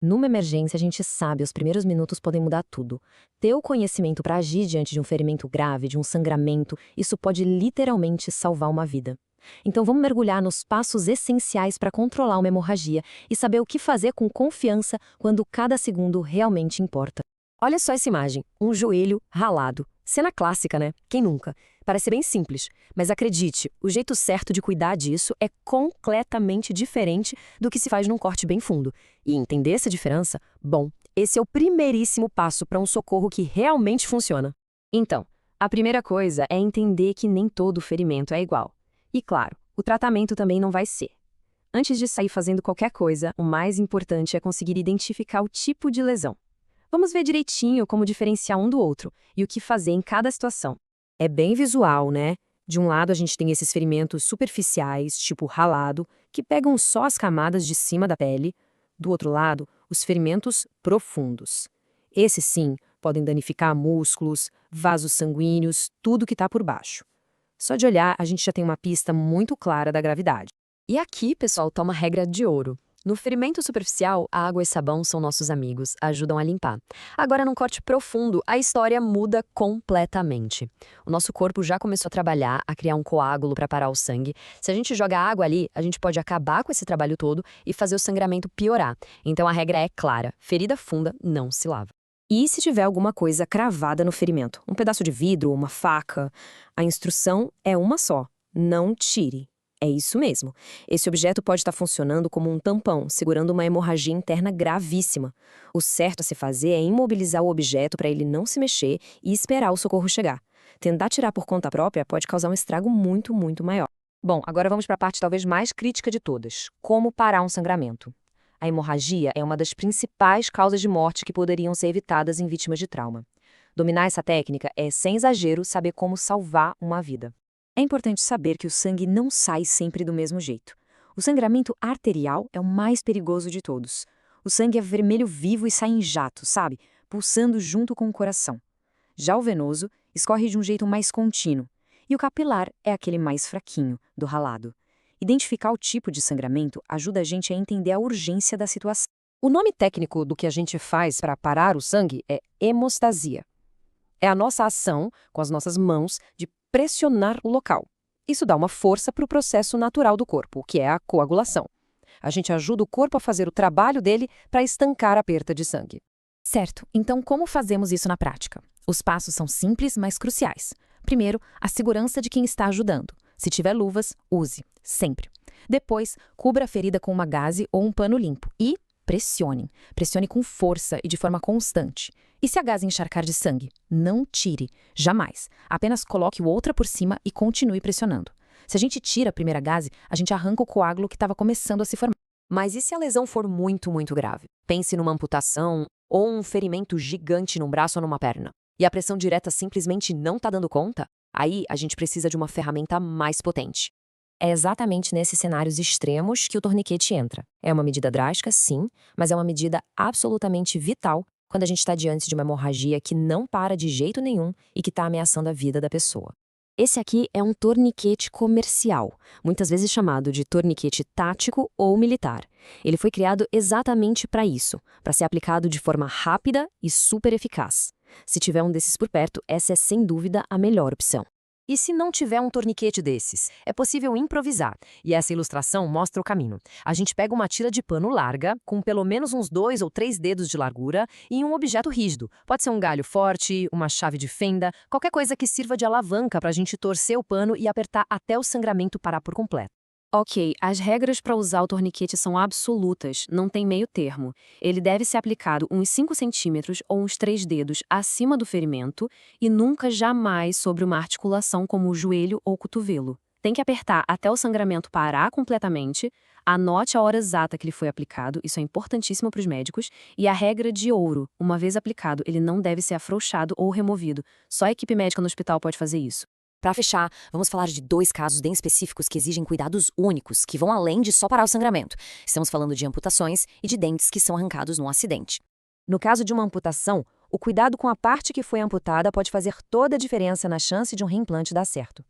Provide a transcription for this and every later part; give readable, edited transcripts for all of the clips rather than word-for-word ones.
Numa emergência, a gente sabe, os primeiros minutos podem mudar tudo. Ter o conhecimento para agir diante de um ferimento grave, de um sangramento, isso pode literalmente salvar uma vida. Então vamos mergulhar nos passos essenciais para controlar uma hemorragia e saber o que fazer com confiança quando cada segundo realmente importa. Olha só essa imagem, um joelho ralado. Cena clássica, né? Quem nunca? Parece bem simples, mas acredite, o jeito certo de cuidar disso é completamente diferente do que se faz num corte bem fundo. E entender essa diferença? Bom, esse é o primeiríssimo passo para um socorro que realmente funciona. Então, a primeira coisa é entender que nem todo ferimento é igual. E claro, o tratamento também não vai ser. Antes de sair fazendo qualquer coisa, o mais importante é conseguir identificar o tipo de lesão. Vamos ver direitinho como diferenciar um do outro e o que fazer em cada situação. É bem visual, né? De um lado a gente tem esses ferimentos superficiais, tipo ralado, que pegam só as camadas de cima da pele. Do outro lado, os ferimentos profundos. Esses sim podem danificar músculos, vasos sanguíneos, tudo que está por baixo. Só de olhar, a gente já tem uma pista muito clara da gravidade. E aqui, pessoal, tá uma regra de ouro. No ferimento superficial, a água e sabão são nossos amigos, ajudam a limpar. Agora, num corte profundo, a história muda completamente. O nosso corpo já começou a trabalhar, a criar um coágulo para parar o sangue. Se a gente joga água ali, a gente pode acabar com esse trabalho todo e fazer o sangramento piorar. Então a regra é clara: ferida funda não se lava. E se tiver alguma coisa cravada no ferimento? Um pedaço de vidro, uma faca? A instrução é uma só: não tire. É isso mesmo. Esse objeto pode estar funcionando como um tampão, segurando uma hemorragia interna gravíssima. O certo a se fazer é imobilizar o objeto para ele não se mexer e esperar o socorro chegar. Tentar tirar por conta própria pode causar um estrago muito, muito maior. Bom, agora vamos para a parte talvez mais crítica de todas: como parar um sangramento. A hemorragia é uma das principais causas de morte que poderiam ser evitadas em vítimas de trauma. Dominar essa técnica é, sem exagero, saber como salvar uma vida. É importante saber que o sangue não sai sempre do mesmo jeito. O sangramento arterial é o mais perigoso de todos. O sangue é vermelho vivo e sai em jato, sabe? Pulsando junto com o coração. Já o venoso escorre de um jeito mais contínuo. E o capilar é aquele mais fraquinho, do ralado. Identificar o tipo de sangramento ajuda a gente a entender a urgência da situação. O nome técnico do que a gente faz para parar o sangue é hemostasia. É a nossa ação, com as nossas mãos, de pressionar o local. Isso dá uma força para o processo natural do corpo, que é a coagulação. A gente ajuda o corpo a fazer o trabalho dele para estancar a perda de sangue. Certo, então como fazemos isso na prática? Os passos são simples, mas cruciais. Primeiro, a segurança de quem está ajudando. Se tiver luvas, use, sempre. Depois, cubra a ferida com uma gaze ou um pano limpo e pressione. Pressione com força e de forma constante. E se a gaze encharcar de sangue? Não tire, jamais. Apenas coloque outra por cima e continue pressionando. Se a gente tira a primeira gaze, a gente arranca o coágulo que estava começando a se formar. Mas e se a lesão for muito, muito grave? Pense numa amputação ou um ferimento gigante num braço ou numa perna. E a pressão direta simplesmente não está dando conta? Aí a gente precisa de uma ferramenta mais potente. É exatamente nesses cenários extremos que o torniquete entra. É uma medida drástica, sim, mas é uma medida absolutamente vital quando a gente está diante de uma hemorragia que não para de jeito nenhum e que está ameaçando a vida da pessoa. Esse aqui é um torniquete comercial, muitas vezes chamado de torniquete tático ou militar. Ele foi criado exatamente para isso, para ser aplicado de forma rápida e super eficaz. Se tiver um desses por perto, essa é sem dúvida a melhor opção. E se não tiver um torniquete desses? É possível improvisar, e essa ilustração mostra o caminho. A gente pega uma tira de pano larga, com pelo menos uns 2 ou 3 dedos de largura, e um objeto rígido. Pode ser um galho forte, uma chave de fenda, qualquer coisa que sirva de alavanca para a gente torcer o pano e apertar até o sangramento parar por completo. Ok, as regras para usar o torniquete são absolutas, não tem meio termo. Ele deve ser aplicado uns 5 centímetros ou uns 3 dedos acima do ferimento e nunca jamais sobre uma articulação como o joelho ou cotovelo. Tem que apertar até o sangramento parar completamente, anote a hora exata que ele foi aplicado, isso é importantíssimo para os médicos, e a regra de ouro: uma vez aplicado, ele não deve ser afrouxado ou removido. Só a equipe médica no hospital pode fazer isso. Para fechar, vamos falar de 2 casos bem específicos que exigem cuidados únicos, que vão além de só parar o sangramento. Estamos falando de amputações e de dentes que são arrancados num acidente. No caso de uma amputação, o cuidado com a parte que foi amputada pode fazer toda a diferença na chance de um reimplante dar certo.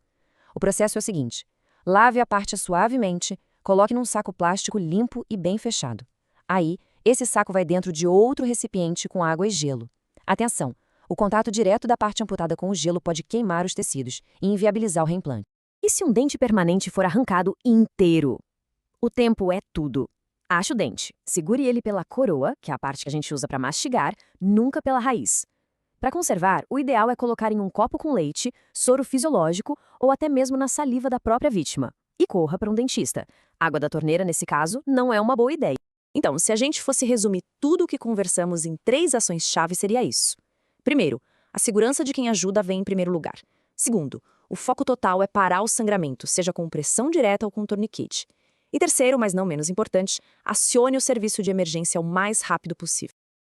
O processo é o seguinte: lave a parte suavemente, coloque num saco plástico limpo e bem fechado. Aí, Esse saco vai dentro de outro recipiente com água e gelo. Atenção! O contato direto da parte amputada com o gelo pode queimar os tecidos e inviabilizar o reimplante. E se um dente permanente for arrancado inteiro? O tempo é tudo. Ache o dente. Segure ele pela coroa, que é a parte que a gente usa para mastigar, nunca pela raiz. Para conservar, o ideal é colocar em um copo com leite, soro fisiológico ou até mesmo na saliva da própria vítima. E corra para um dentista. Água da torneira, nesse caso, não é uma boa ideia. Então, se a gente fosse resumir tudo o que conversamos em 3 ações-chave, seria isso. Primeiro, a segurança de quem ajuda vem em primeiro lugar. Segundo, o foco total é parar o sangramento, seja com pressão direta ou com torniquete. E terceiro, mas não menos importante, acione o serviço de emergência o mais rápido possível.